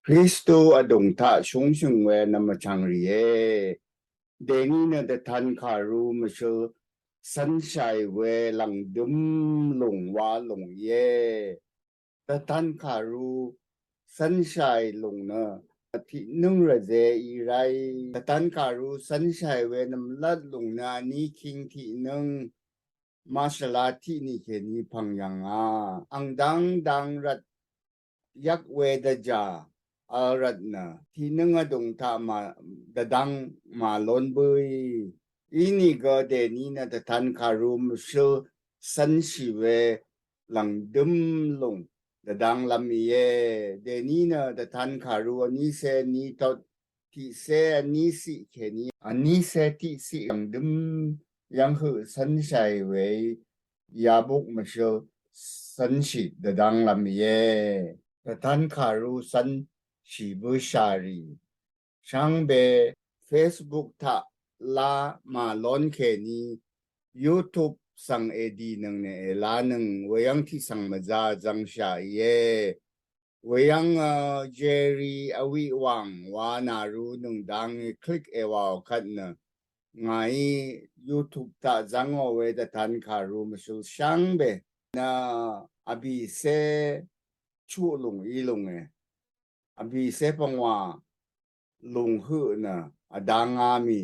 คริสตูอดงทะชงชงเวนามชังรีเอเดนีนะแต่ทันขารูมาเชอสันชัยเวลังดุมหลงวาหลงเยแต่ทันขารูสันชัยหลงเนอะที่นึ่งระเจอีไรแต่ทันขารูสันชัยเวนามลัดหลงนานี้คิงที่นึ่งมาสลาที่นี่เคนีพังยังอังดังรัดยักเวดจา arat na tinanga dong tama dadang malon bui ini ga de ni na ta tan karum shu san shi we lang dum long dadang lam ye de ni na ta tan karu ani se ni to ti se ani si ke ni ani se ti si lang dum yang hu san shai we ya buk ma shu san shi dadang lam ye ta tan karu sanชีบุชารีช่างเบ Facebook ทะลามาล้อนเคนี YouTube สังเอดีหนึ่งเนี่ยลาหนึ่งเวียงที่สังมาจาจังชาเยเวียงเจรีอวิวังวานารูหนึ่งดังคลิกเอวาวคัดเนไง YouTube ทะจังเอาไว้แต่ทันคารูมาสูช่างเบนะอภิเษชูลงอีลงเออภิเษปังว่าลงหื้อนะอดางามี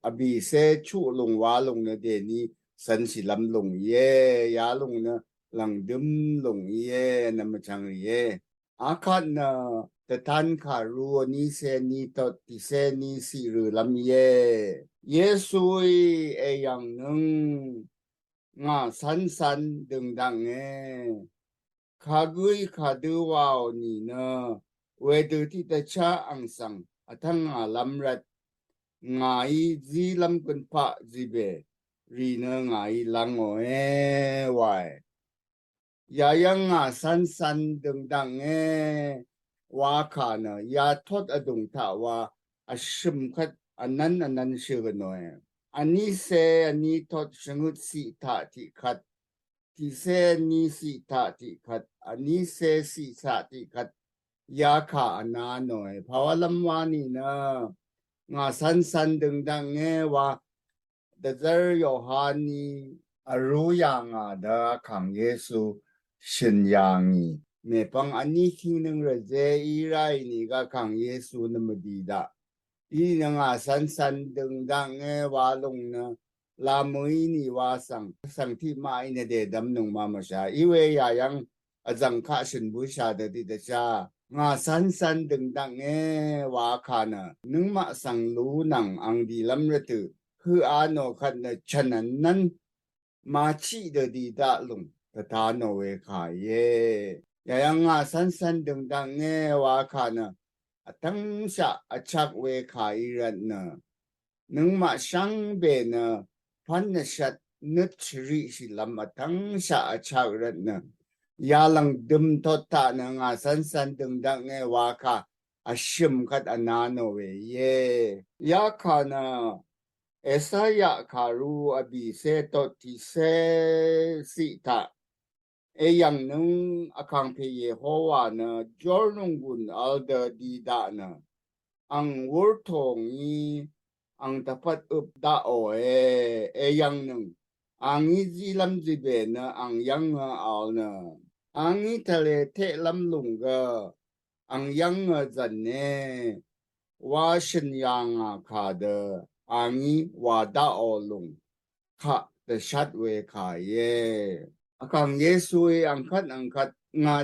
อภิเษชูลงวาลงเนเดนี้สันสิลำลงเยยาลงเนหลังดึมลงเยนำมาชังเยอาคัดนะแต่ท่านขารัวนี้เซนีตติเซนีสิหรือลำเยเยซูเอยังหนึ่งงาสันดึงดังเอขากุยขาดูวาวนี่เนเวดูที่ตะชาอังสังทั้งลำรัดไงจีลำกันพะจีเบรีเนไงลังโอเอวายยายังสันดึงดังเอว่าขาเนยาทอดอดุงถาว่าอชิมคัดอันนั้นชื่อกันหน่อยอันนี้เซอันนี้ทอดชงุดสีถาที่คัดที่เซนี้สีถาที่คัดอันนี้เซสีถาที่คัดยาขานาหน่อยเพราะว่าลำวานี่นะสันดึงดังเงว่าเดจร์โยฮานีรู้อย่างเดาขังเยซูชินอย่างนี้เมื่อปังอันนี้คิงนึงระเจอีไรนี่ก็ขังเยซูนมดีดาอีนังสันดึงดังเงว่าลงนะลามุยนี่ว่าสังที่มาอินเดดำหนุ่งมามาชาอีเวียยังจังข้าชินบูชาเดติเดชาสันดึงดังว่าขานะนึงมาสังลูนังอังดีลำระตือคืออาโนขันฉะนั้นมาชีเดดีดาลุงตถาโนเวขาเยยังสันดึงดังว่าขานะทั้งชะชักเวขาอีรันนะนึงมาช่างเบนะพันชัดนึกชริสิลำทั้งชะชักรันนะยาลังดึมทอตานะสันดึงดังว่าค่ะอาชิมคัดอนาโนเวเยยาขานะเอสายาคารูอบิเซตติเซสิตายังนึงอคังเพเยโฮวานะจอร์นงกุนอัลเดดีดานะอังวอร์ทงอีอังตะพัดอุบดาโอยังนึงอังอีจีลัมจีเบนะอังยังอัลนะอังอีทะเลเทลัมลุงกะอังยังจันเนว่าชินยังขาเดอังอีวาดาโอลุงค่ะแต่ชัดเวขาเยakang Yesu angkat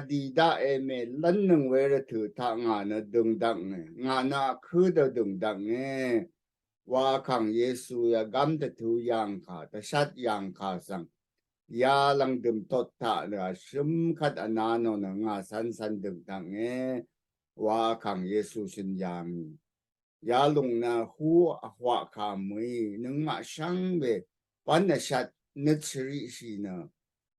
di da me lan nang wera thu tha na dung dang na khu da dung dang wa kang Yesu ya gam ta thu yang kha ta shat yang kha sang ya lang dum tot ta na shum khat ana no na san dung dang wa kang Yesu sin yang ya lung na hu hwa kha mui nang ma shang be pan na shat nitsri shi na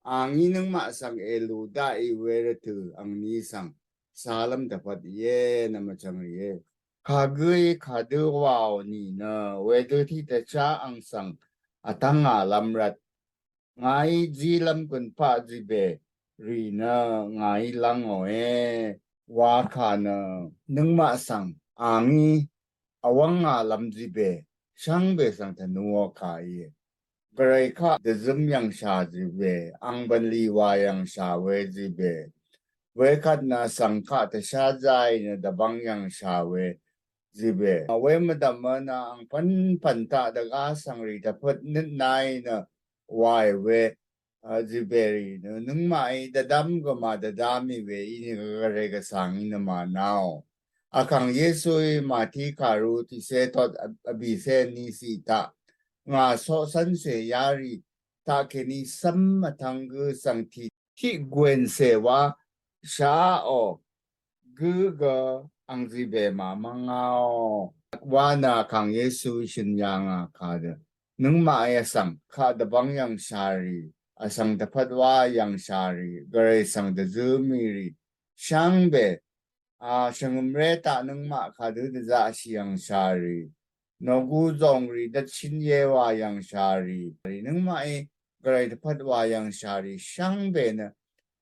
ang inang masang eluda iweretu ang nisang salam dapat ye na macam ye kagui kadu wow ni na wedu ti ta cha ang sang atang alam rat ngai jilam kun pa jibe ri na ngai lang o ว่าขานะนึงมาสังอ่างนี้อวังอาลำจีเบช่างเบสังธนัวขายกระไรข้าเดซึมยังชาจีเบอังบันลีวายังชาเวจีเบเวคัดนาสังฆาตชาใจนะดับังยังชาเวจีเบเวมดัมนะอังพันตาดกาสังริตพัดนิดนายนะวายเวจีเบรีนะนึงมาไอดดัมก็มาดดามิเวอินี่ก็กระไรก็สังอินมาหนาวอาคังเยซูมาที่คารุที่เซตอดอบิเซนิสิตา nga so san se yari ta ke ni sam matang gu sang ti gwen se wa sha o gu ga ang zi be ma manga o wa na kang yesu shin yang a ka de nung ma ya sang ka da bang yang shari asang da phat wa yang shari gare sang da zu mi ri shang be a shang re ta nung ma ka de za shi yang shari no gu zong ri da chin ye wa yang shari nung ma e gare da phat wa yang shari shang be na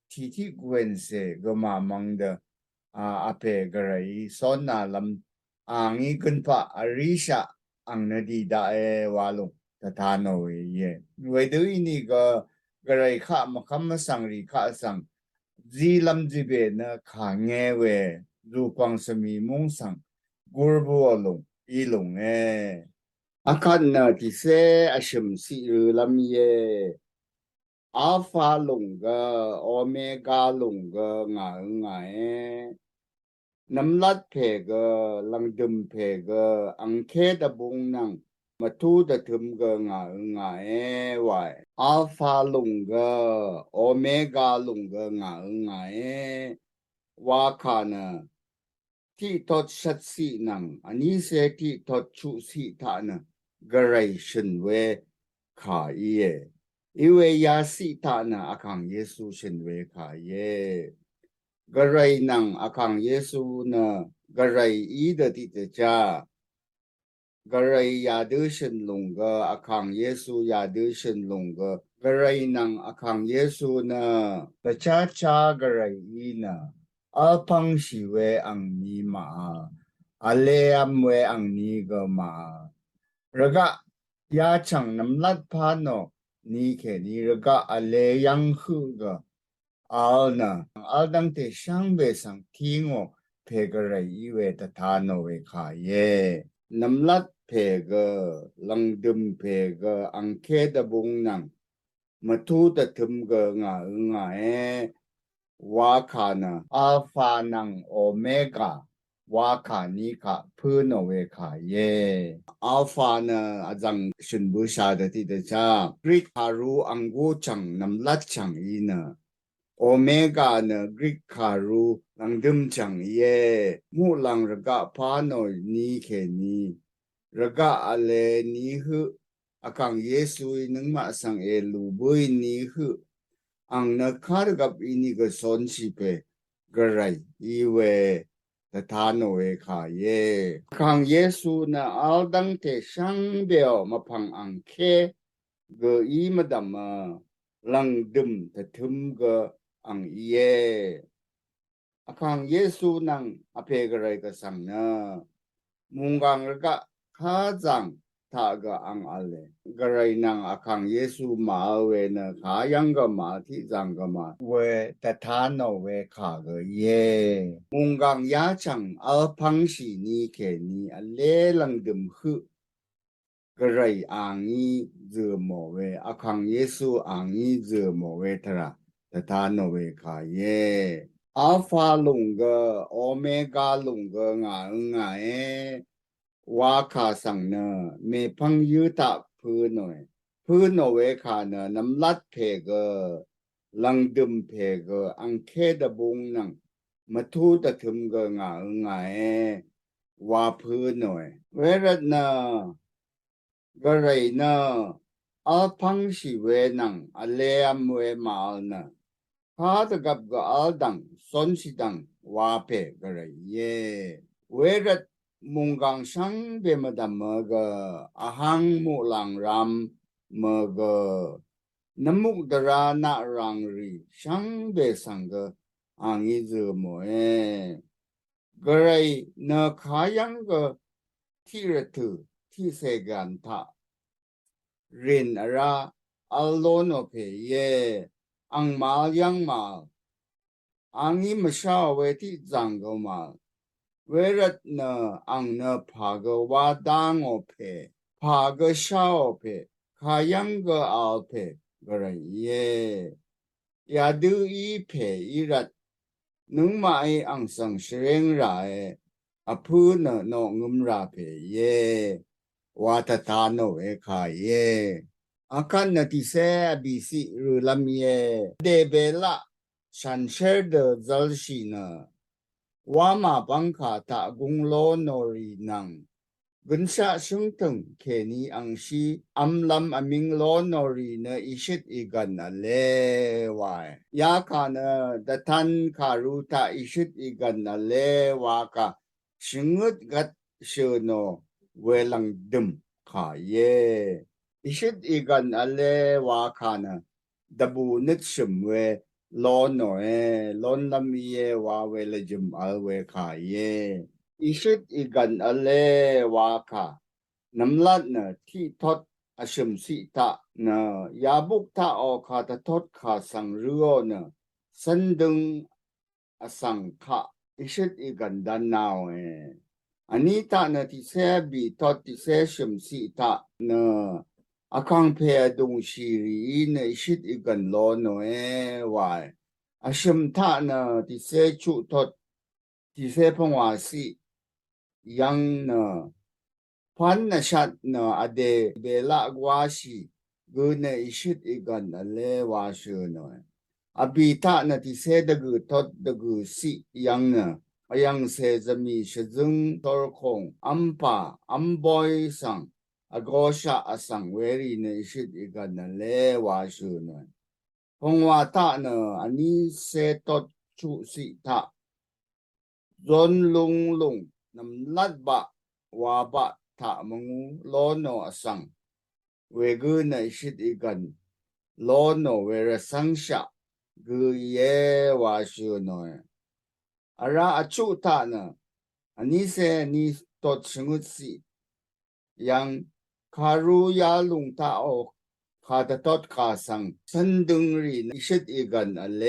ti gwen se ga ma mang da ape gare son na lam angi kun pa arisha ang na di da e wa lo ta ta no ye we du ni ga gare kha ma kham sang ri kha sang zi lam ji be na kha nge we ru kwang sami mong sang gur bu lo i lo nge akan na ti se ashim si lam ye alpha lunga omega lunga nga nga namlat phega langdum phega angkhe da bung nang matu da thum ga nga wai alpha lunga omega lunga nga wa khana ti tot shat si nang ani se ti tot chu si tha na garai shin we kha ye iwe ya si tha na akang yesu shin we kha ye garai nang akang yesu na garai i da ti te cha garai ya de shin lung ga akang yesu ya de shin lung ga garai nang akang yesu na ta cha cha garai i na alpang shi we ang ni ma ale am we ang ni ga ma raga ya chang nam lat pa no ni ke ni raga ale yang hu ga al na al dang te shang be sang thi ngo phe ga rai i we ta tha no we kha ye nam lat phe ga lang dum phe ga ang khe da bung nang ma thu ta thum ga nga wa kha na alpha nang omega wa kha ni kha phu no we kha ye alpha na ajang shin bu sha da ti da cha greek haru angu chang nam lat chang i na omega na greek haru lang dum chang ye mu lang raga pa no ni ke ni raga ale ni hu akang yesu nang ma sang e lu bui ni hu ang nakaragap ini ga son si pe garai iwe ta ta no we kha ye kang yesu na aldang te shang beo ma phang ang khe ga i madam lang dum ta thum ga ang ye akang yesu nang ape garai ga sang na mungang ga kha jang ta ga ang ale garai nang akang yesu ma we na kha yang ga ma thi jang ga ma we ta tha no we kha ga ye mungang ya chang al phang shi ni ke ni ale lang dum hu garai ang yi ze mo we akang yesu ang yi ze mo we thara ta tha no we kha ye alpha lung ga omega lung ga nga wa kha sang na me phang yu ta phu no we kha na nam lat phe ga lang dum phe ga ang khe da bung nang ma thu da thum ga nga wa phu no we rat na ga rai na a phang shi we nang a le am we ma na ha da gap ga al dang son si dang wa phe ga rai ye we rat mungang sang be madam ga ahang mu lang ram ma ga namuk dara na rang ri sang be sang ga ang i zu mo ก็เลยเนขายังก็ที่ระถือที่เสกันทะเรียนระอัลโลนโอเพเยอังมายังมาอังนี้มาชาเวที่จังก็มาเวรัตเนอังเนพากวาดังโอเพพากชาโอเพขายังก็อัลเพก็เลยเยยาดูอีเพอีรัตนึงมาไออังสังเสรงไรอพูเนนองุมราเพเยวาตตาโนเอคาเยอาการนติเสบิสิรุลามเยเดเบละฉันเชเดจัลชีนะวามาบังคาตะกุงโลโนรีนังกุนชาชุงตึงเคนีอังชีอัมลัมอมิงโลโนรีเนอิชิตอีกันนะเลวายยาคานะดัทันคารุตาอิชิตอีกันนะเลวากาชิงุดกัดเชโนเวลังดึมขาเยอิชิตอีกันนะเลวาคานะดับูนิดชิมเวโลโนลอนลำเยวาเวลจิมอัลเวขาเยอิชิตอีกันอเลวาคาน้ำลัดเนที่ทดอชมสิตะเนยาบุกตาออกขาตทดขาสังเรือเนสันดึงอสังขะอิชิตอีกันดันนาวอันนี้ตาเนที่เสบีทดที่เสชมสิตะเนอาคังเพอดุงชีรีเนอิชิตอีกันโลโนวายอาชมทะเนที่เสชุทดที่เสพงวาสิยังเนพันนชัดเนอเดเบลากวาชีกูเนอิชิตอีกันอเลวาชูเนอบิตาเนที่เสดกูทดดกูสิยังเนยังเสจะมีชจึงตอร์คงอัมปาอัมบอยสังอโกชาอสังเวรีเนอิชิตอีกันอเลวาชูเนพงวาตาเนอันนี้เสตดชุสิตาจนลุงนำลัดบะวาบะทะมงูโลโนอสังเวกุนอิชิตอีกันโลโนเวรสังชะกุเยวาชูโนอาราอชุตานะอันนี้เสนิตดชงุสิยังคารุยาลุงตาโอขาดตดขาสังสันดุงรีอิชิตอีกันอเล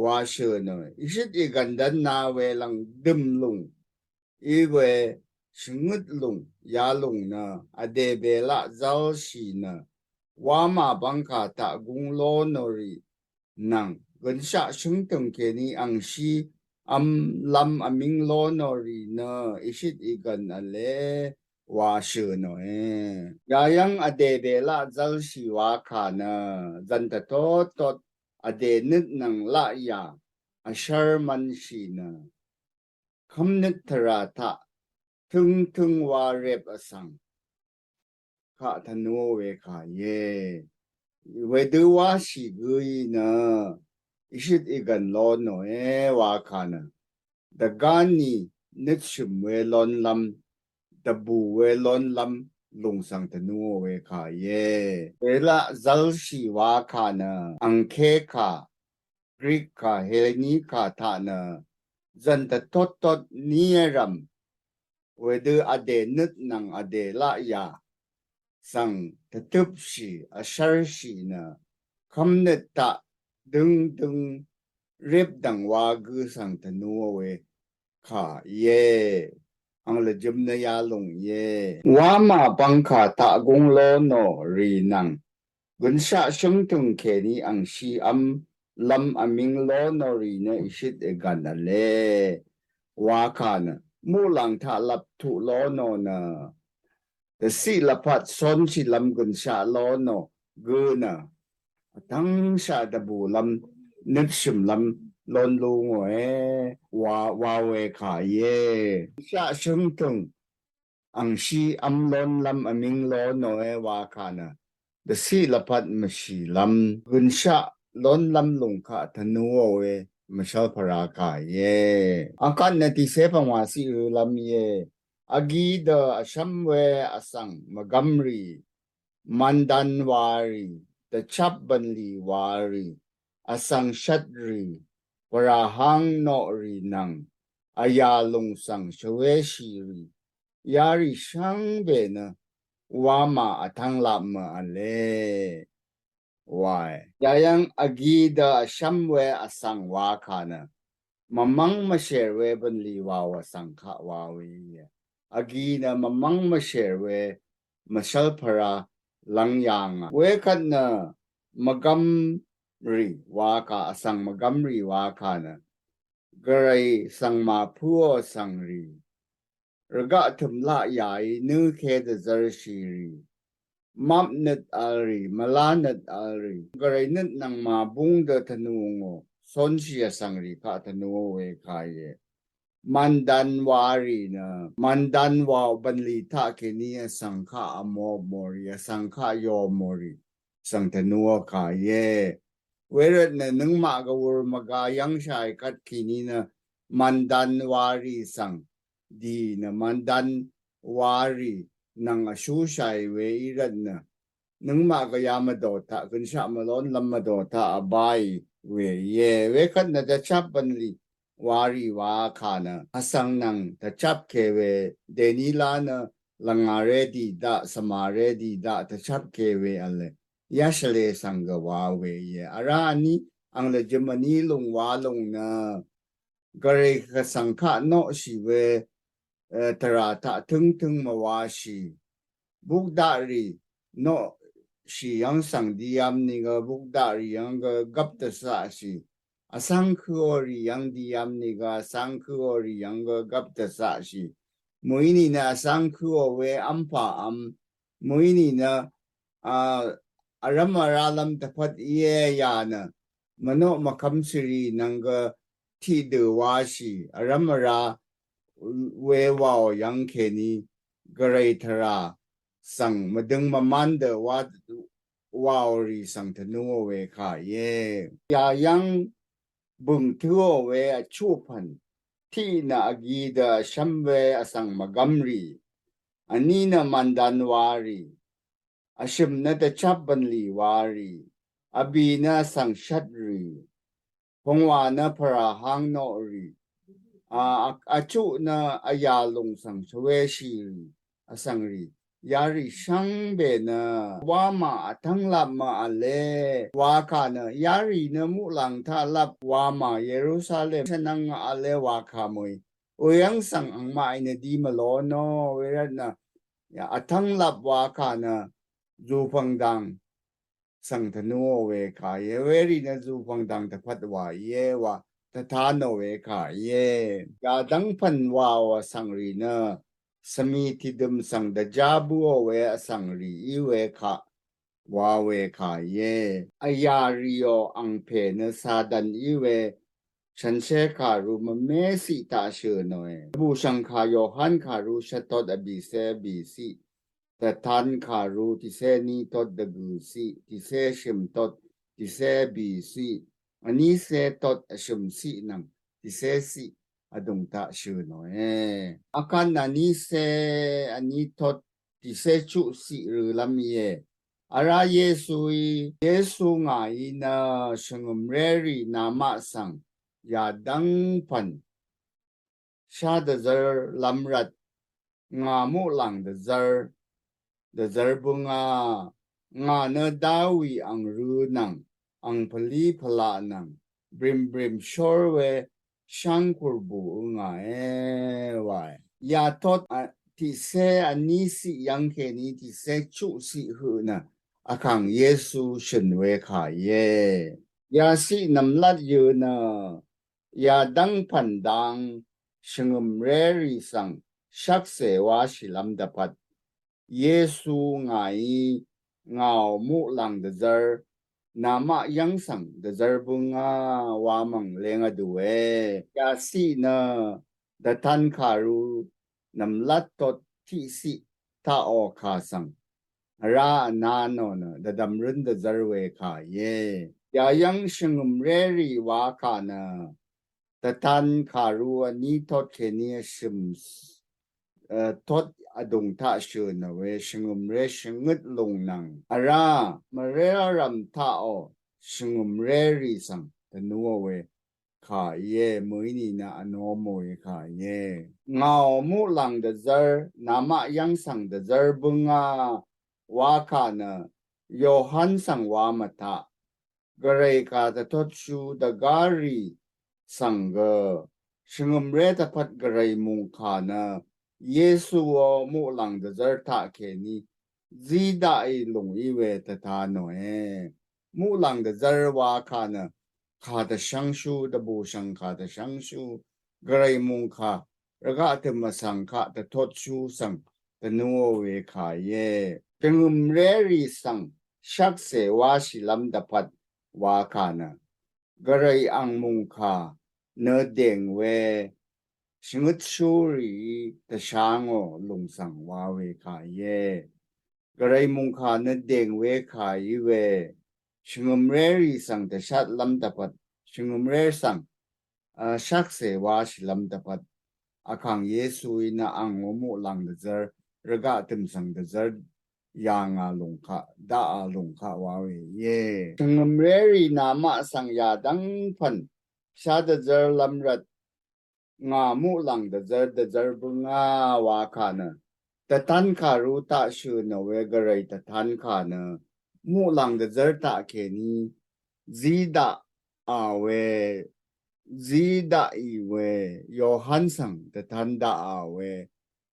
วาชูโนอิชิตอีกันดันนาเวลังดึมลุงอีเวชงุดลุงยาลุงนะอเดเบละเจ้าชีนะวามาบังคาตะกุงโลโนรีนังกันชะชงตึงเคนีอังชีอัมลัมอมิงโลโนรีนะอิชิตอีกันอเลวาชูโนยายังอเดเบละเจ้าชีวาคานะจันทโตตดอเดนึกนังละยาอชาร์มันชีนะคำนึกทราทะถึงวาเรบอสังข้าธนูเวขาเยเวดูวาชิกุยนะอิชิตอีกันโลโนวาคานะดะกานีนึกชิมเวลอนลำดะบูเวลอนลำลงสังธนูเวขาเยเวลาจัลชีวาคานะอังเคคากรีกคาเฮเลนีคาทานะจันตะทดเนียรัมเวดูอเดนึกนังอเดละยาสังตะทุบชีอชาร์ชีนะคำนึกตะดึงเรียบดังวากุสังธนูเวขาเยอังเลจุมนยาลงเยวามาบังคาตะกงโลโนรีนังกุนชะชงตุงเคนีอังชีอัมลัมอมิงโลโนรีเนอิชิตเอกันนะเลวาคานะมูลังทาลับทุโลโนนะแต่สิลพัดสนสิลำกุนชาโลโนกูนะทั้งชาตบูลำนึกชิมลำลนลุงวาเวขาเยชาชงตุงอังชีอัมลนลำอมิงโลโนวาคานะแต่สิลพัดมชีลำกุนชาลนลำลงขาธนูมชาพรากาเยอาการนติเสพงวาสิรุลำเยอากีดอชัมเวอสังมกัมรีมันดันวารีตะชับบันลีวารีอสังชัดรีวราหังโนรีนัง อายาลงสังชเวชีรียาริช่างเบนะวามาทังลามาอันเลวายยายังอากีดาชัมเวอสังวาคานะมังมาเชรเวบันลีวาวสังขาวาวีอากีนะมังมาเชรเวมาชัลพราลังยังเวกันนะมกัมรีวาคาสังมกัมรีวาคานะกระไรสังมาพัวสังรีระกะทุมละใหญ่นึกเคดจารชีรีมับนึดอารีมาลานึดอารีกระไรนึดนังมาบุงเดธนูงอสนเชียสังรีพะธนูเวคายเยมันดันวารีนะมันดันวาวบันลีทาเคนียสังฆาอโมโมริยสังฆาโยโมริสังธนูคายเยเวรเนนึงมากวรมกายังชายกัดคีนีนะมันดันวารีสังดีนะมันดันวารีนังอชูชัยเวอิรันนะนึงมากยามโดตะคุณชามาล้นลำมาโดตะอบายเวเยเวคันนะจะชับบันลีวารีวาคานะอสังนังจะจับเคเวเดนิลานะลังอาเรดีดะสมาเรดีดะจะจับเคเวอะไรยาชเลสังกวาเวเยอารานี้อังเลจมานีลงวาลงนะกเรกสังฆะโนชีเวตราตะถึงมาวาชีบุกดารีโนชียังสังดียามนี่ก็บุกดารียังก็กับตสาชีอสังคืออริยังดียามนี่ก็สังคืออริยังก็กับตสาชีมวยนี่นะสังคืออเวอัมพาอัมมวยนี่นะอารามราลัมตะพัดเอียยานะมโนมคัมสิรีนังก็ที่เดวาชีอารามราเววาวยังเคนีกเรทราสังมาดึงมามันเดวาวรีสังธนูเวขาเยยายังบุงทัวเวชูพันที่นากีดาชัมเวอสังมกัมรีอันนี้นะมันดันวารีอาชิมนะตะชับบันลีวารีอบีนะสังชัดรีพงวานะพระหังโนรีอาจุนะอายาลงสังชเวชีรีอสังรียาริช่างเบนะว่ามาทั้งลับมาเลว่าคานะยารินะมุลังทาลับว่ามาเยรูซาเล็มฉะนังอาเลว่าคามวยโอยังสังอังมาอินดีมาโลโนเวรนะยาทั้งลับว่าคานะจูฟังดังสังธนูเวคาเยเวรีนะจูฟังดังตะพัดว่าเยวะตถาโนเวคาเยยาดังพันวาวสังรีนะสมีทิดมสังดจาบัวเวสังรีอีเวคาวาเวคาเยอายาริโออังเพเนซาดันอีเวฉันเชคารุมเมสิตาเชโนเอบูชังคาโยฮันคารุชตอดอบิเซบีซีแต่ทันคารุติเซนีตอดดบูซีติเซชิมตอดติเซบีซีอันนี้เซตอดชิมซีนังติเซซีอดงตาชื่อหน่อยอาการนันนี้เซอันนี้ทอดที่เซชุสิหรือลำเยอาราเยซูงายนะชงมเรรีนามาสังยาดังพันชาดเซอร์ลำรัดงามุลังเดเซอร์บุงางาเนดาวีอังรูนังอังพลีพลานังบริมชอร์เวช่างคุรบูงาเอวายยาทอดที่เซอันนี้สิยังแค่นี้ที่เซชุสิหือนะอาคังเยซูฉันเวขาเยยาสินำลัดยืนนะยาดังพันดังชงมเรรีสังชักเสวาชิลัมดพัดเยซูไงเงามุลังเดเซอร์นามายังสังเดเซอร์บุงาวามังเลงอดูเอยาสีนะดทันคารูนำลัดตดที่สิท่าออคาสังรานาโนนะดำรุนเดเซอร์เวคาเยยายังชงมเรรีวาคานะดทันคารูนี้ทดเคเนียชิมทดอดงท่าเชิญเวชงมเรชงดลงนังอารามาเรรำท่าอชงมเรรีสังตนัวเว卡耶梅尼那阿诺梅卡耶，我木朗的字儿，那么样上的字儿不啊，瓦卡呢，有汉上瓦么他，格雷卡的托出的咖喱上个，是我们热的帕格雷木卡呢，耶稣哦木朗的字儿他给你。Z 大一龙一位的他呢？木朗的字儿哇卡呢？卡的橡树的不上卡的橡树，格雷蒙卡，那个的么上卡的托树上的挪威卡耶，跟我们这里上，下些哇是啷的帕哇卡呢？格雷昂蒙卡，那定位。什么处理的上哦，龙上哇为卡耶。个人蒙卡那定位卡以为，什么瑞上的沙lâm大pat，什么瑞上，沙些话是lâm大pat，阿康耶稣那昂我木朗的字儿，人家登上的字儿，样啊龙卡，大啊龙卡话为耶，什么瑞那马上亚当喷，沙的字儿lâm热，我木朗的字儿的字儿不啊话卡呢。แต่ท่านขารู้ตาชื่อนะเวกอะไรแต่ท่านขานะมูหลัง的字儿打给你，Z 的啊喂，Z 的以为有汉上的ท่าน的啊喂，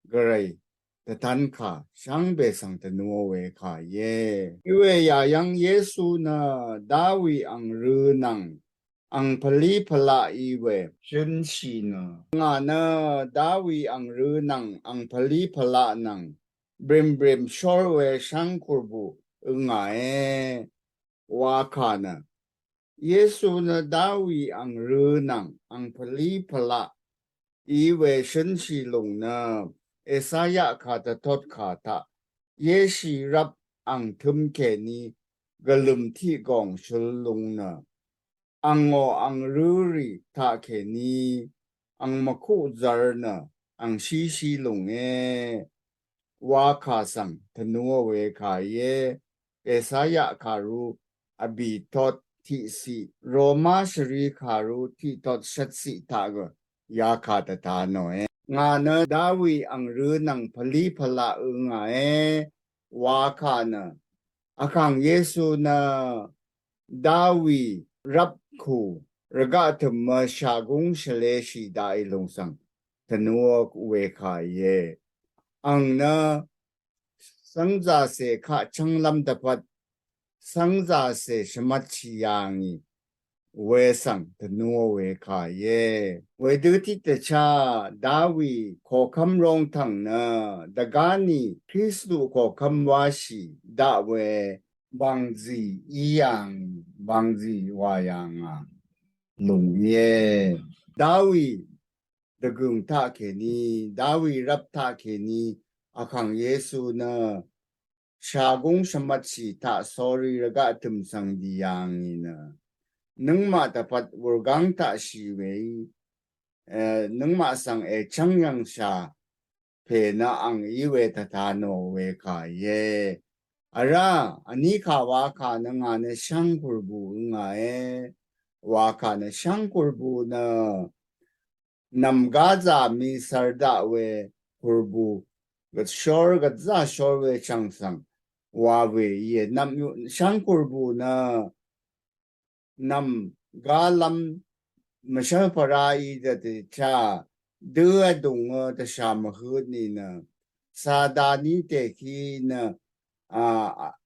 个ไรแต่ท่านขา上边上的挪威ขา耶，因为呀样耶稣呢，大卫昂日能。ang pali-pala iwe, shunshi na. Nga na dawi ang runang ang pali-pala ng brim-brim shorwe shangkurbu nga waka na. Yesu na dawi ang runang ang pali-pala iwe shunshi lung na esaya kata tot kata. Yeshi rap ang tumke ni galum ti gong shulung na. Ang o ang ruri ta ke ni ang maku zar na ang shishi lung wa ka sang tanuwa we ka ye esaya karu abi tot ti si roma shri karu ti tot shat si ta ga ya ka ta ta no nga na dawi ang ru nang pali pala nga wa ka na akang yesu na dawi rap ku regata ma shagong shaleshi dai long sang tanuwa we ka ye ang na sangza se ka changlam dapat sangza se shamachi yangi we sang tanuwa we ka ye we duti te cha dawi ko kam rong tang na dagani kristu ko kam washi da we bangzi iyang bangzi wayang lung ye dawi the gung ta ke ni dawi rap ta ke ni akang yesu na shagong shamachi ta sorry raga tum sang diyang ina nung ma tapat wurgang ta shi wei nung ma sang changyang sha pe na ang iwe tatano we ka ye ara ani ka wa ka na nga ne shangkurbu nga wa ka na shangkurbu na namgaza mi sarda we kurbu gat shor gat za shor we changsang wa we ye nam shangkurbu na nam galam mashal parai da te cha de dung da sham hu ni na sa ni te ki na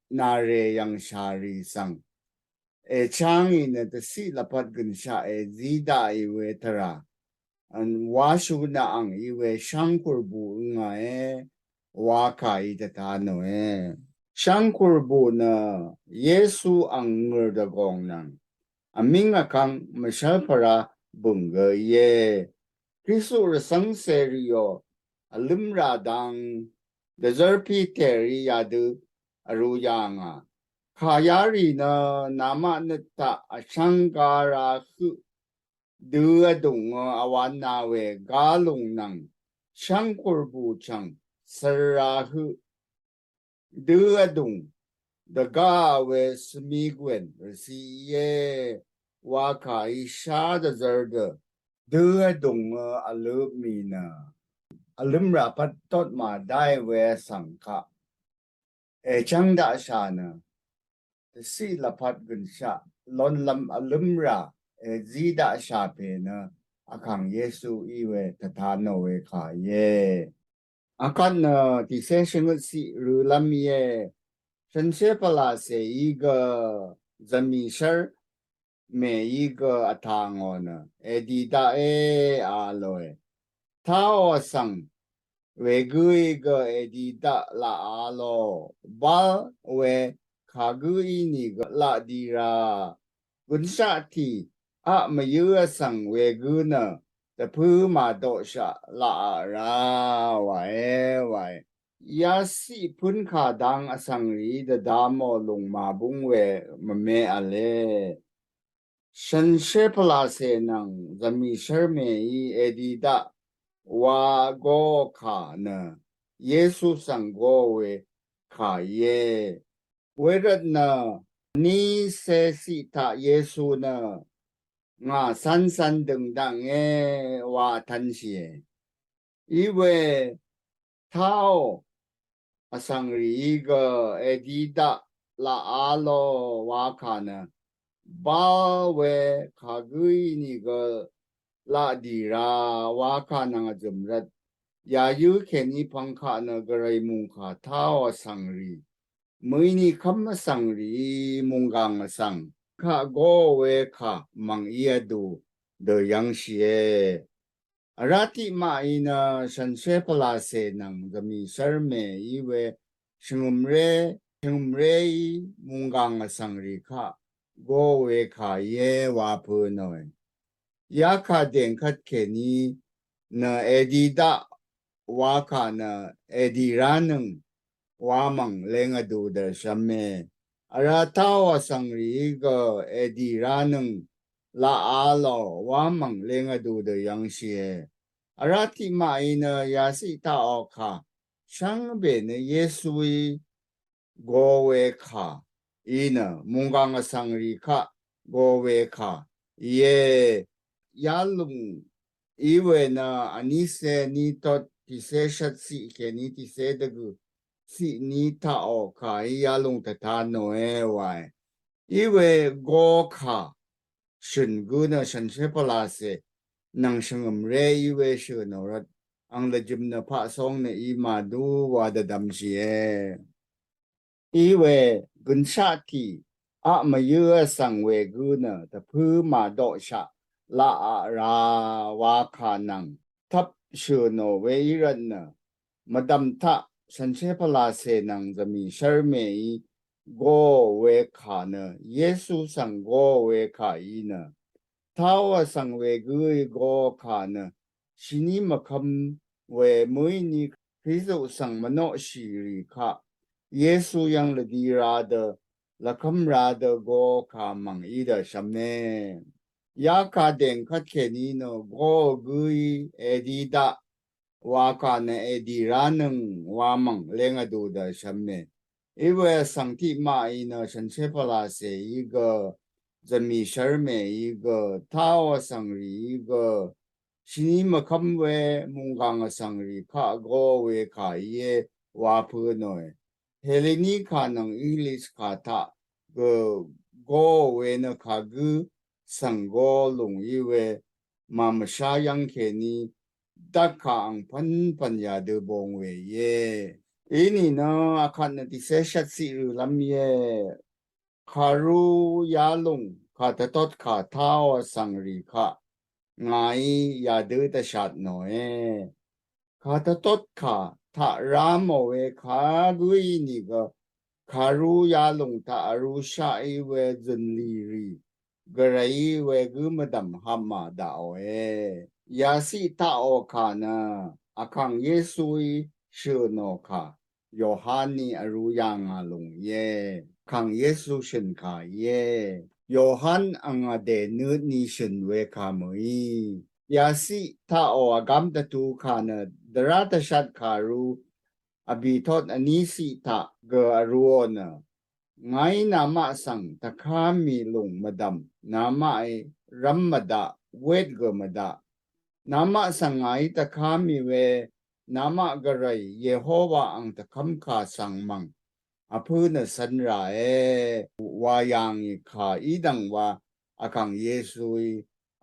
nare yang shari sang changi na the si lapat gun sha zida we tara an washu na ang iwe shangkurbu nga waka ta no shangkurbu na yesu ang ngurda gong nang aming akang mashal para bunga ye krisu sang serio alimra dang the zerpi teri yadu aruyanga kayari na nama nata ashangara hu đưa dung awan nawe galung nang shangkurbu chang sarahu đưa dung the ga we smigwen si ye ว่าขายชาจะเจอเดเดือดงอลืมมีนะอลืมรับพัดต้นมาได้เวสังขะจังดาชานะสิลพัดกันชาลอนลำอลืมระจีดาชาเพนะอาคังเยซูอีเวตทานโนเวขาเยอาคันที่เซชงสิหรือลำเยฉันเชื่อปลาเสียอีกจะมีเชิญ每一个汤哦呢，迪达阿罗他哦上为个一个迪达拉阿罗，巴为卡个一那个拉迪拉，滚下体啊没有上为个呢，的铺马多下拉拉喂。ยาสีพุนขาดังอสังรีเดดามอลงมาบุงเวมเมอเลฉันเชพลาเซนังจะมีเชอร์เมอีเอดีดาวาโกขาเนเยซูสังโกเวขาเยเวรดเนนี่เซสิทาเยซูเนงาสันดึงดังวาทันเสียอีเวเท้า 阿桑里一个埃迪达拉阿罗瓦卡呢，巴维卡古伊那个拉迪拉瓦卡那个怎么着？呀，有看你旁卡那个来蒙卡他阿桑里，每年看么桑里蒙港个桑，卡个维卡蒙耶度的样些。Arati maina shanse palase nang gami sarme iwe shingumre mungang sangri ka go we ka ye wa pu noi ya ka den khat ke ni na edida wa ka na ediranung wa mang lenga du da shamme arata wa sangri ga ediranung la alo wa mang lenga du da yang xie arati mai na ya si ta o kha shang be ne yesui go we kha ina mungang sangri kha go we kha ye yalung iwe na anise ni to ti se shat si ke ni ti se de gu si ni ta o kha yalung ta ta no e wai iwe go kha shin gu na shan che pala se nang shangam re iwe shu no rat ang la jim na pa song na i ma du wa da dam shi e iwe gun sha ti a ma yu sang we gu na ta pu ma do sha la a ra wa kha nang thap shu no we ran na madam tha shan che pala se nang zami shar me i go we kha na yesu sang go we kha i na 타와 상웨 그의 고카는 신이 막함 왜 뭐이니 그리스도 상만노 시리카 예수 양르디라드 라캄라드 고카망 이더 샴네 야카덴 카케니노 고 그의 에디다 와카네 에디라는 와망 랭아두다 샴네 이외 상티 마이너 전체팔라세 이거这米线每一个，他我生日一个，是你们看为蒙刚的生日卡个为卡耶瓦普内，黑里你可能印尼卡他个为那卡个生个容易为妈妈啥样看你，大康喷呀的帮为耶，ini呢，阿看那第三十四日那么耶。คารุยาลุงคาตตดคาท้าวสังริคะไงยาดื้อตชัดหน่อยคาตตดคาทารามเวคากุยนี่ก็คารุยาลุงทารุชาอเวจุนลีรีกระไรเวกุมดัมฮัมมาดาวยาสิตาโอคานะอาคังเยซุยชื่อโนคาโยฮานีอรุยังอาลุงขังเยซูฉันขาเยโยฮันอังเดนุนีฉันเวคามยยาสิถ้าออกำตะตูขานดราตชัดขารูอบิทอดอันนี้สิถ้าเกอรูน ไงนามาสังตะคามีลงมาดำนามาไอรัมมาดาเวทกมาดานามาสังไงตะคามีเวนามะกะไรเยโฮวาอังตะคำขาสังมังอพูนสันราวายังขาอีดังว่าอาคังเยซูย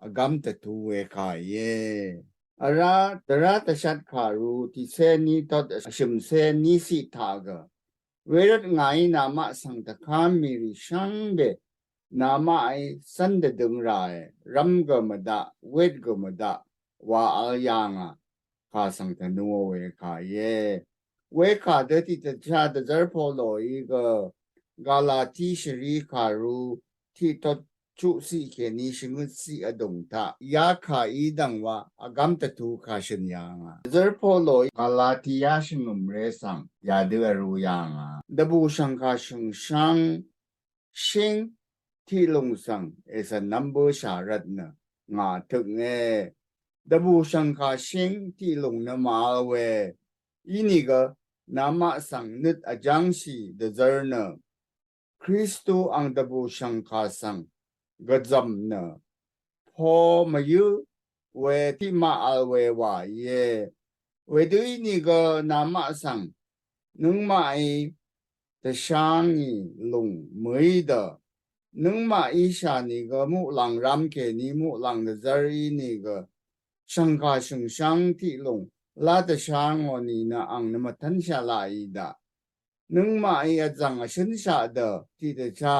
อากำตะทูเวขาเยอาราตระตชัดขารูที่เซนีตอดชิมเซนีสิทากะเวรัตไงนามะสังตะคามีริชังเบนามาไอสันเดดึงรายรัมกมดาเวทกมดาวาอัลยังอ่ะข้าสังทนัวเวขาเยเวขาเดติตชาเดจร์พอโลอีกกาลาติชรีขารูที่ตดชุสิเขนิชงุสิอดงตายาขาอีดังว่าอากำตะทูขาชนยังอ่ะเจร์พอโลกาลาติยาชงุมเรสังยาเดือรูยังอ่ะดบูชังคาชงชังชิงที่ลงสังเอสันนัมเบอร์ชารัตนะงาถึงดบูชังคาชิงที่ลงนมาเวอีนี่ก็นามาสังนึดอจังสีเดเจอร์เนคริสตูอังดบูชังคาสังก็จำเนพอมาอยู่เวที่มาอัลเววาเยเวดูอีนี่ก็นามาสังนึงมาไอแต่ช่างลงมือเดนึงมาอีชานี่ก็มุหลังรำเคนี่มุหลังเดจารีนี่ก็ช่างคาช่างช่างที่ลงลาแต่ช่างวันนี้นะอังนมาทันชาลายดานึงมาไอจังฉันชาเดที่เดชา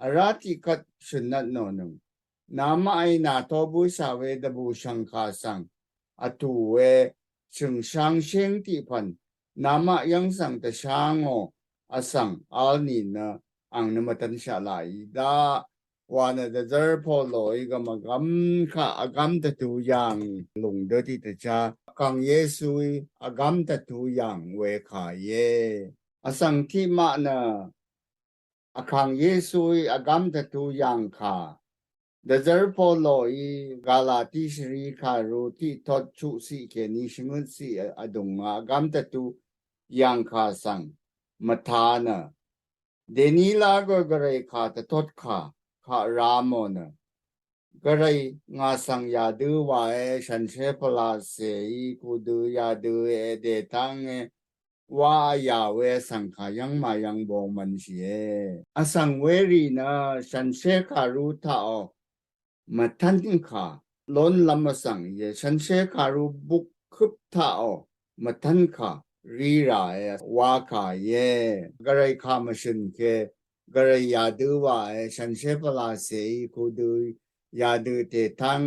อาราติกัดฉันนัดโนนึงนามาไอนาทบุสาเวดบูช่างคาสังอตูเวช่างช่างเชงที่พันนามายังสังแต่ช่างโออสังอัลนี่นะอังนมาตันชาลายดาวานะเดจร์พอลอยก็มากำข้าอากำตะตูยังลงเดที่ตะชากังเยซุยอากำตะตูยังเวขาเยอสังที่มานะอาคังเยซุยอากำตะตูยังขาเดจร์พอลอยกาลาติชรีคารูที่ทอดชุสิเคนิชงุสิอดงอากำตะตูยังขาสังมาทานะเดนีลาก็กระไรขาตะทดขาข้ารามนะก็เลยงาสังยาดูว่าฉันเชพลาเสยกูดูยาดูเดตังว่ายาเวสังขายังมายังบองมันเสียอสังเวรีนะฉันเชขารู้ท่าออกมาทันขาล้นลำมาสังเยฉันเชขารู้บุกคึบท่าออกมาทันขารีรายว่าขาเยก็เลยขามาชินเคก็เลยยาดูว่าฉันเชพลาเสยกูดูยาดูเตทัง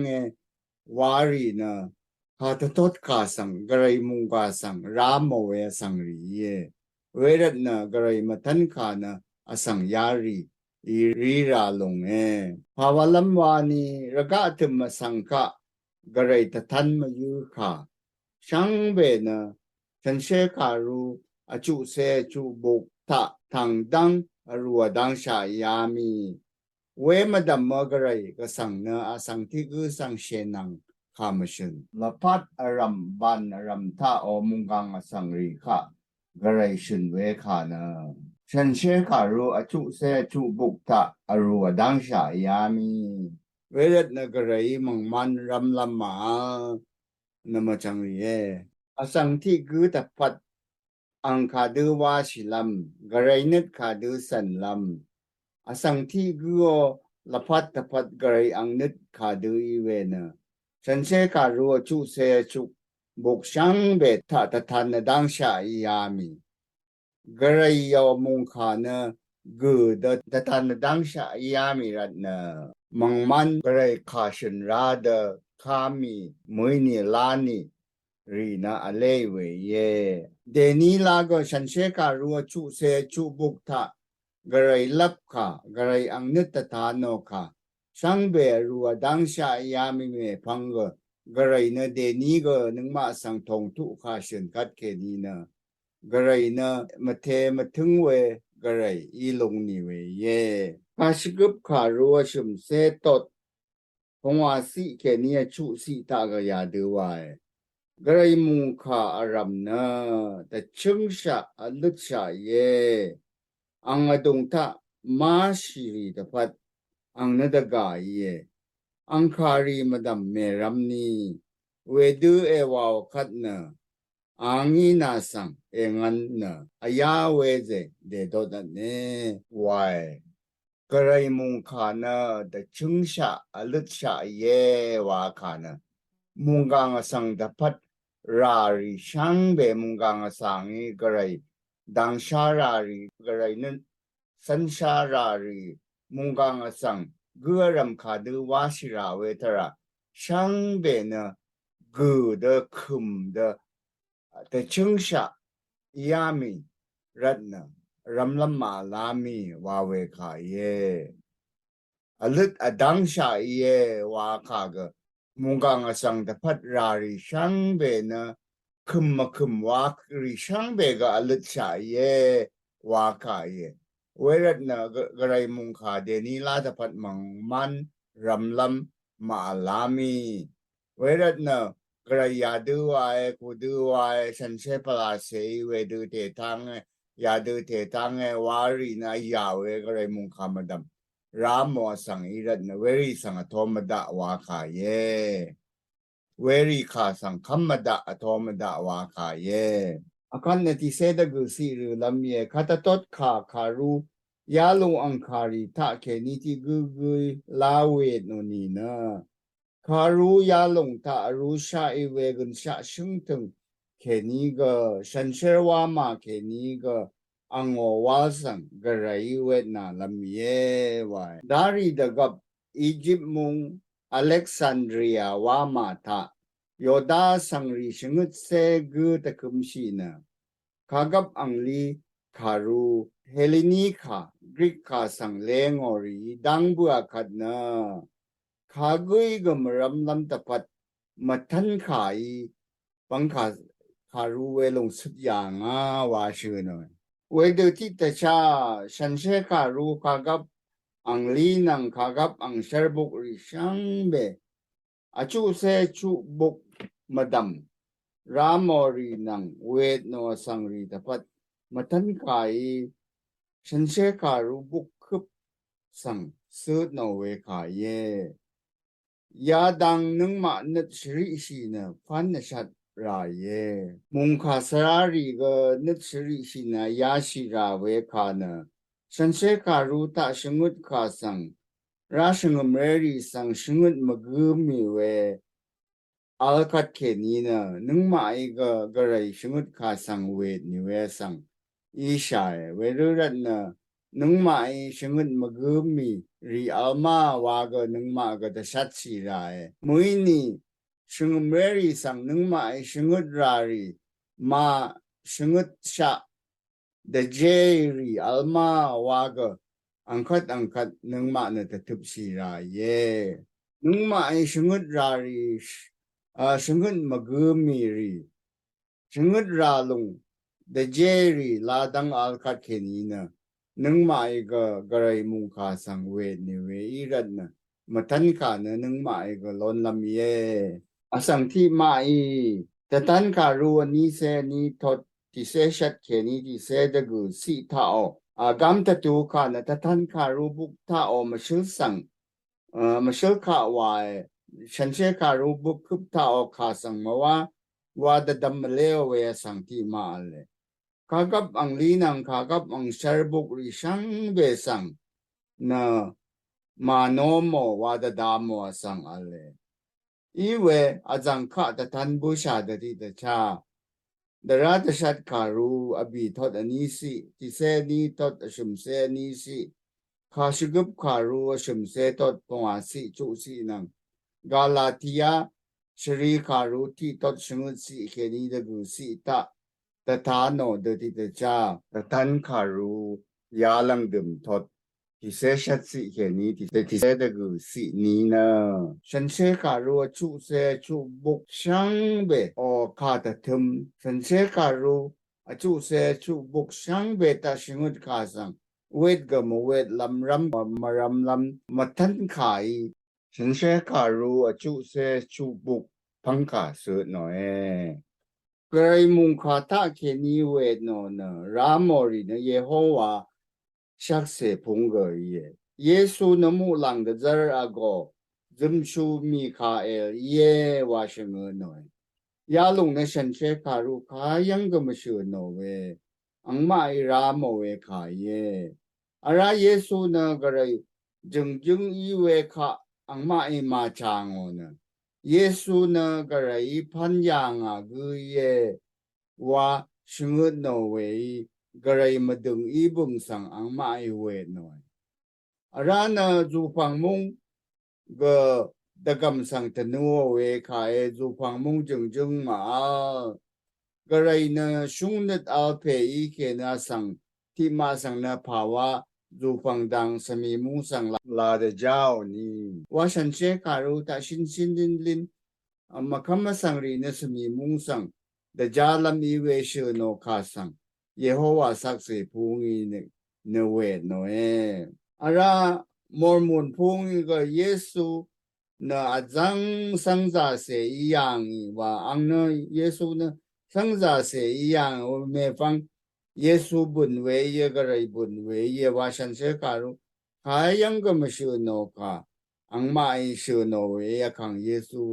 วารีนะข้าทศกาสังกระไรมุงกาสังรามโมเวสังรีเวรัตนะกระไรมาทันขานะอสังยารีอีรีราลงภาวลัมวานีระกะถึมสังฆะกระไรตะทันมายุขาช่างเบนะฉันเชขารูอจุเซจุบุกทะทางดังอรัวดังชายามีเวมาดัมมกระไรก็สังเนอสังที่คือสังเชนังคามชนละพัดอารัมบันอารัมท่าอมุงกังสังรีขะกระไรชุนเวขานะฉันเชขารูอจุเซจุบุกทะอรัวดังชายามีเวรตนกระไรมังมันรัมลำมานมาจังรีอสังที่คือตะพัดอังคาดูวาชิลัมกระไรนึกขาดูสันลัมอสังที่กูละพัดตะพัดกระไรอังนึกขาดูอีเวนะฉันเชขารัวชุเซชุบุกชังเบตทะตะทันดังชาอียามีกระไรยอมุงขานะกูดตะทันดังชาอียามีรัตนะมังมันกระไรขาชนราดขามีมือนี่ลานีรีนาอเลเวเยเดนีลาก็ฉันเชการัวชุเซชุบุกทะกระไรลับค่ะกระไรอังนิตตาโนค่ะช่างเบรัวดังชายามิเมพังกระไรเนเดนีก็นึงมาสังทงทุขาเชนกัดเคนีนะกระไรเนมาเทมาถึงเวกระไรอีลงนี่เวเยข้าศึกขารัวชุมเซตดพงวาสิเคนีชุสิตากยาดูไวกระไรมุงขาอารัมนะแต่ชึงชะอลุชะเย ang adung ta masiri dapat ang nadagaye ang kari madam meramni wedu ewaw katna angi nasang engan na ayaweze de dodat ne why karay mong kana da chungsha alutsha ye wa kana mungang asang dapat rari siyang be mungang asangi karay dang sharari karay nun san sharari mungang asang guram kadu washira wetara siyang be na gu de kum de chungsha yami ratna ramlam malami wawe ka ye alut adang sha ye wa kaga mungang asang dapat rari shang be na kum wa ri shang be ga alut sha ye wa ka ye werat na garay mung ka de ni la dapat mang man ramlam malami werat na garay yadu ay kudu ay sanse pala se wedu te tang yadu te tang wari na yawe garay mung kamadam Ramo sang irat na weri sang atomada waka ye. Weri ka sang kamada atomada waka ye. Akan na ti seda gusi lam ye katatot ka karu yalo ang kari ta ke niti gugui lawe no ni na. Karu yalong ta aru sha iwe gun sha shungtung ke ni ga shansherwa ma ke ni ga ang wasang garay wet na lamye wai dari dagap Egypt mong Alexandria wama ta yoda sangri shingut se gu ta kumshi na kagap ang li karu Hellenica Greek ka sang lengori dangbu akad na kagui gamaram lam tapat matan kai pangka karu welong sudyanga washu no Wedo tita cha shanse karu kagap ang linang kagap ang serbuk risang be achu se chu buk madam ramori nang wet no sangri dapat matan kai shanse karu buk kup sang sud no we ka ye ya dang nung ma nat shri shi na fan na shat ra ye mung kha sarari ga nat shri shi na ya shi ra we ka na shan she ka ru ta shingut ka sang ra shing meri sang shingut magu mi we al kat ke ni na nung ma ai ga ga rai shingut ka sang we ni we sang i sha we ru rat na nung ma ai shingut magu mi ri alma wa ga nung ma ga da shat si ra mui ni shing meri sang nung ma ai shingut ra ri ma shingut sha da jeri alma wa ga angkat nung ma na ta tup si ra ye nung ma ai shingut ra ri shingut magu mi ri shingut ra lung da jeri la dang alkat ke ni na nung mai ga garay mung ka sang we ni we irat na matan ka na nung mai ga lon lam ye asang ti mai tatan ka ruwa ni se ni tot ti se shat ke ni ti se da gu si ta o gam ta tu ka na tatan ka ru buk ta o mashil sang mashil ka wa shan she ka ru buk kup ta o ka sang ma wa da dam leo we sang ti ma le kagap ang linang kagap ang serbuk risang besang na manomo wada damo asang ale iwe azang ka da tanbu sha da ti da cha da rata shat karu abi tot anisi ti se ni tot ashum se anisi ka shigup karu ashum se tot pwa si chu si nang galatia shri karu ti tot shungut si ke ni da gu si ta ta ta no de ti ta cha ta tan karu ya lang dum tot ti se shat si ke ni ti se de gu si ni na shan se karu chu se chu buk shang be o ka ta tum shan se karu chu se chu buk shang be ta shingut ka sang wet ga mo wet lam ram ma ram lam ma tan kai shan se karu chu se chu buk pang ka su no Gray mung kata ke ni wet no na ramori na Yehovah ชักเสพงเกยเยซูนมูหลังเดจร์อโกซึมชูมีคาเอลเยวาชงหน่อยยาลงในฉันเชคารุขายังก็มาชื่อโนเวอังมาอิรามเวขาเยอะไรเยซูนะก็เลยจึงอีเวขาอังมาอิมาจางโอนะเยซูนะก็เลยพันยางอ่ะกุเยวาชงโนเวก็เลยมาดึงอีบุงสังอังมาอิเวหน่อยอะไรนะจูฟังมุงก็ตะกำสังตะนัวเวขายจูฟังมุงจึงมาก็เลยนะชุงนัดอาเพอีเคนะสังที่มาสังนะภาวะจูฟังดังสมีมุงสังลาเดเจ้านี่ว่าฉันเชคารุตาชินลินมาคำมาสังรีนะสมีมุงสังเดจาลามีเวเชโนคาสังเยโฮวาสักเสพูงีเนเวโนอาระมอร์มอนพงก็เยซูนะอาจังสังจาเสียอย่างว่าอังเนเยซูนะสังจาเสียอย่างเมฟังเยซูบุญเวยเยกระไรบุญเวยเยว่าฉันเสกาลุหายังก็ไม่ชื่อโนกาอังมาอีชื่อโนเวยขังเยซู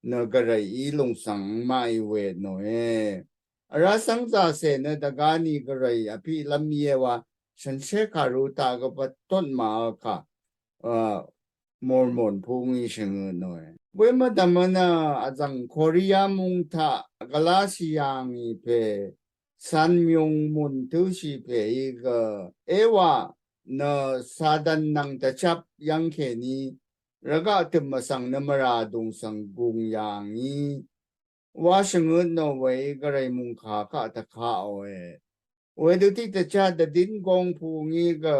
นะกระไรอีลงสังมาอีเวโนอาระสังจาเสียนะตะกานีกระไรอภิลำเยว่าฉันเสกาลุตากบต้นมาค่ะมอร์มอนพงอีเชงหน่อยเวมาดามนะอาจังโคเรียมุงทากาลาซียังอีเพสันมยงมุนทุชีเพอีกเอวานะซาดันนังตะจับยังแค่นี้แล้วก็ถึงมาสังนมราดงสังกุงอย่างนี้ว่าเชงโนเวกระไรมุงขาก็ตะขาเอาเวดูที่ตะจัดดินกองพูงี้ก็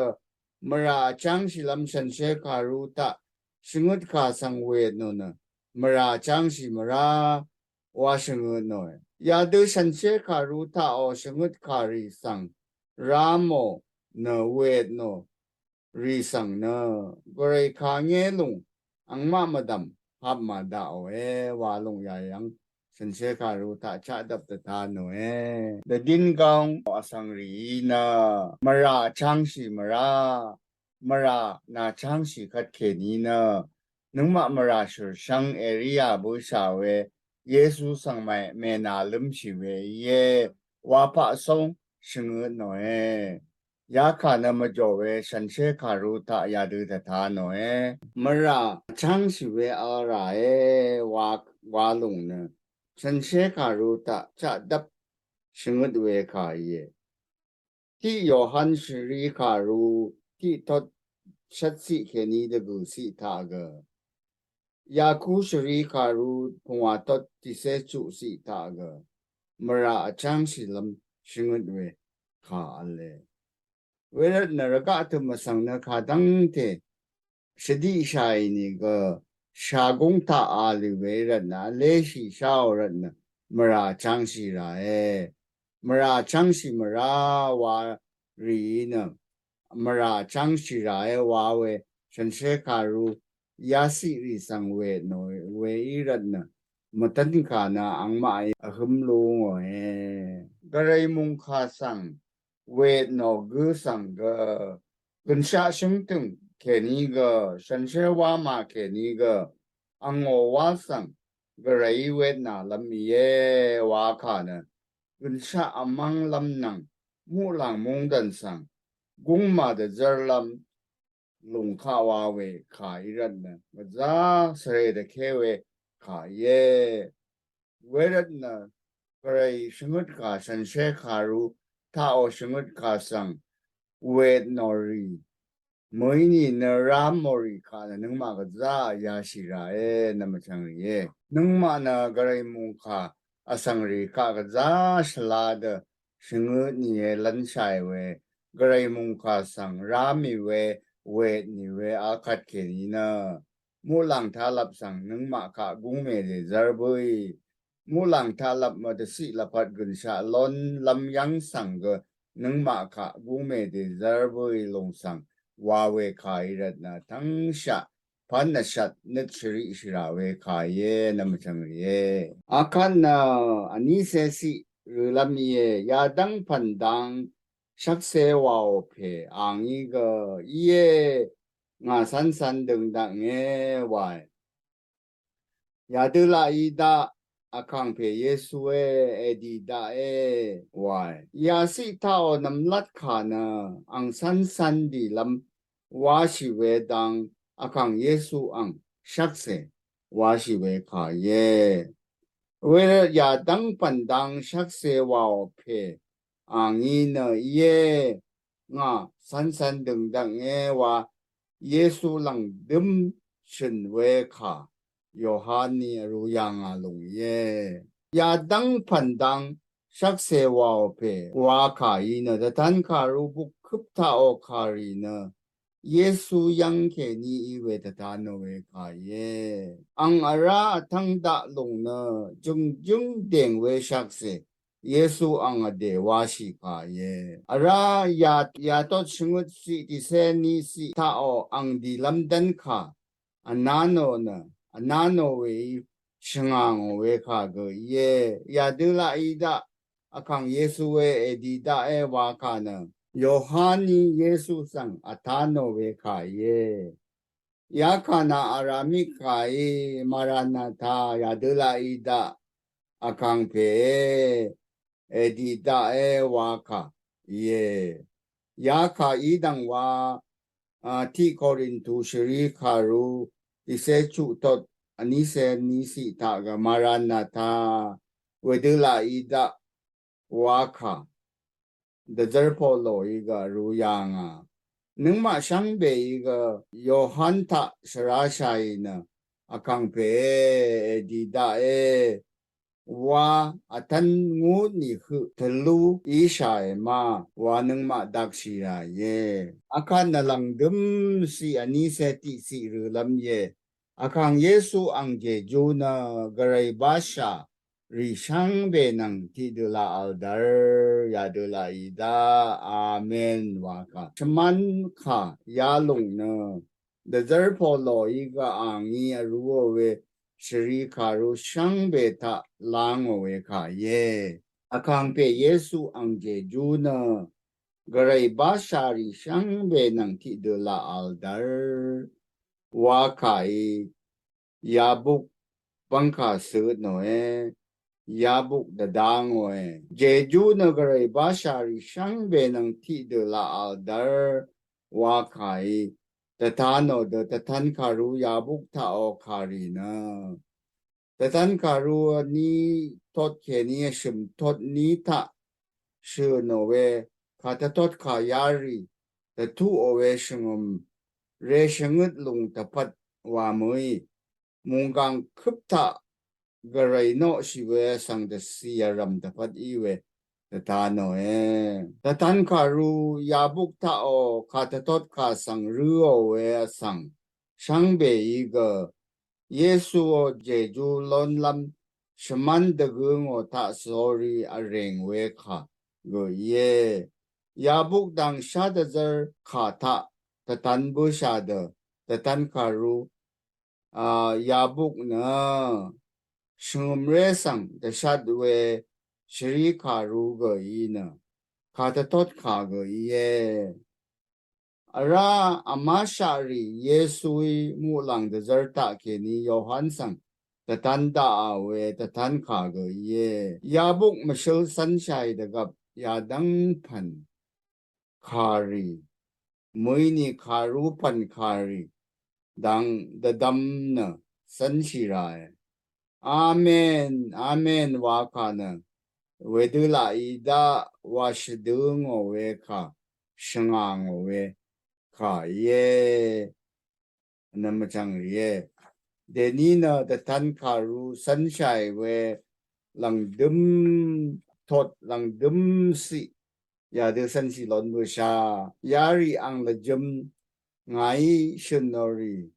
มราจังสิลำชันเชคารุตะชงดขาสังเวทโนนะมราจังสิมราว่าชงดหน่อยยาดูชันเชคารุตะโอชงดขาริสังรามโมเนเวทโนริสังเนกเรขาเงลุงอังมามาดำฮับมาดาวว่าลงยายังฉันเชื่อคารุตาชาดับตาโนเดดินกองอสังรีนะมราช่างสีมรานาช่างสีขัดเขนีนะนึกมราชุช่างเอริยาบุษาเวเยซูสังไม่เมนาลิมชีเวเยวาปะทรงชงหน่อยยาขานมาจเวฉันเชื่อคารุตายาดูตาหน่อยมราช่างสีเวอะไรว่าลุงนะฉันเชื่อคารุตะจะดับชงดเวขายที่โยฮันชรีคารุที่ทดชัดสิเขนีเดกุสิทากยาคูชรีคารุพงวตดที่เสจุสิทากมราจังสิลำชงดเวขาเลเวลานรกะธรรมสังนขาดังเทสดีชัยนี่ก็ชากงตาอาลิเวรนะเลชิชาวรนะมราจังสิรามราจังสิมราวารีนะมราจังสิราวาเวฉันเชคารุยาสิริสังเวโนเวอีรนะมตันขานะอังมาอหึมลุงกระไรมุงคาสังเวทโนกุสังกกันชาชงตึงแค่นี้ก็ฉันเชื่อว่ามาแค่นี้ก็อังโอวาสังกระไรเวทนาลำมีว่าขานะกันชาอมังลำนังมูหลังมงดันสังกุงมาเดจร์ลำลงข้าวาเวขายรันนะมาจ้าเสด็จเคเวขายเวรันนะกระไรชงดขาฉันเชื่อขารุถ้าเอาชงดขาสังเวทนอรีมวยนี่นรามมอรีขานะนึงมาก็จ้ายาชิระนั่นมาจังรีนึงมานะกระไรมุงขาอสังรีขาก็จ้าฉลาดชงดนี่ลันชัยเวกระไรมุงขาสังรามีเวทนี่เวอาคัดเขนีนะมูหลังท้าลับสังนึงมาขากุ้งเมเดจารบุยมูหลังท้าลับมาเดสิลับพัดกุนชาล้นลำยังสังก็นึงมาขากุ้งเมเดจารบุยลงสังวาเวขายรัตนะทั้งชะพันนชัดนึกชริชราเวขายนำจังเรอาคันนะอันนี้เสสิหรือลำเยยาดังพันดัง sắc xe vào phê ang y个耶ngà san san đừng đặng nghe hoài ya tư la y da akang phê Yesu e di da e hoài ya si tao nam lat khả na ang san san di lam wa shi we dang akang Yesu ang sắc xe wa shi we khả ye为了亚当本当sắc xe vào phê ang y na ye nga san san đừng đặng nghe wa Yesu lang đâm shin we kha Yohani ruyang alung ye ya dang pan dang sắc xe vào pe wa kha y na da tan kha ru bu khup tha o kha ri na Yesu yang ke ni i we da ta no we kha ye ang ara thang da lung na jung jung deng we sắc xe Yesu ang de wa shi kha ye ara ya to chingut si di se ni si ta o ang di lam dan kha anano na anano we shingang we kha ge ye ya de la i da akang Yesu we e di da e wa kha na Yohani Yesu sang atano we kha ye ya kha na arami kha ye maranatha ya de la i da akang pe edi da e wa ka ye ya ka idang wa ti korin tu shri kharu ise chu tot ani se ni si ta ga maranatha wedula ida wa ka de zerpo lo i ga ru yang a nung ma shang be i ga yohan ta shra shai na akang pe edi da e wa atan ngu ni khu telu isha ma wa nang ma dak shi ra ye akan na lang dum si ani se ti si ru lam ye akang Yesu ang je ju na garai basha ri shang be nang ti de la aldar ya de la ida amen wa ka chaman kha ya long na de zer po lo i ga ang i ru we Shri karu shang be ta lang we ka ye akang pe Yesu ang je ju na garai ba shari shang be nang ti de la aldar wa kai yabuk bangka su no e yabuk da dang we je ju na garai ba shari shang be nang ti de la aldar wa kai tatano de tatan karu yabuk ta o kari na tatan karu ni tot ke ni shim tot ni ta shi no we ka ta tot ka yari the tu o we shingum re shingut lung ta pat wa mui mungang khup ta garai no shi we sang de si ram ta pat I we ta no e tatan karu yabuk ta o ka ta tot ka sang ru o we sang shang be I ga Yesu o jeju lon lam shaman de gung o ta sorry a reng we kha go ye ya buk dang sha de zer kha ta ta tan bu sha de ta tan karu ya buk na shum re sang de sha de we shri karu go yi na kha ta tot kha go ye ara amashari Yesui mulang de zerta ke ni Yohan sang the tan da we the tan ka ge ye ya buk mashil sunshine de gap ya dang pan kari mui ni karu pan kari dang the dam na san shi rai amen amen wa ka na we de la ida wa shi de ngo we ka shangang we ka ye那么讲ye de ni na de tan karu sunshine we lang dum tot lang dum si ya de san si lon bu sha yari ang la jum ngai shenori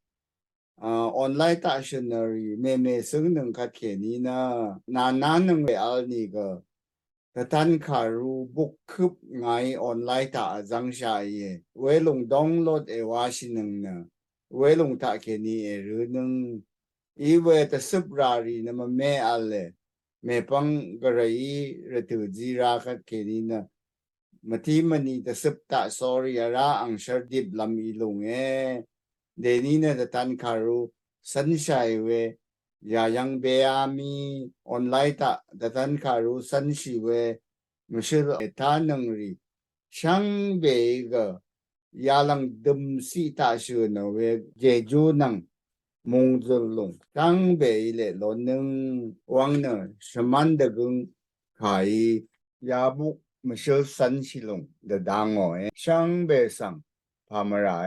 online ta shenori me sung nang ka ke ni na nang we al ni ga the tan karu book kup ngai online ta zang sha ye we long download e wa shi nang na we long ta ke ni e ru nang I we ta subrari na ma me ale me pang garai re tu ji ra ka ke ni na มาที่มันนี่จะซึบตะสอรีระอังชรดิบลำอีลุงเดนี่เนี่ยจะตันคารุสันชัยเวยายังเบียมีออนไลน์ตะจะตันคารุสันชิเวมชิรทานังรีช่างเบกยาลังดึมสีตาชูนเวเจจูนังมงจุลงช่างเบยเลลนนึงวังเนสมันดกึงขายยาบุมชิสันชิลงเดดังอ๋อช่างเบสังพามรา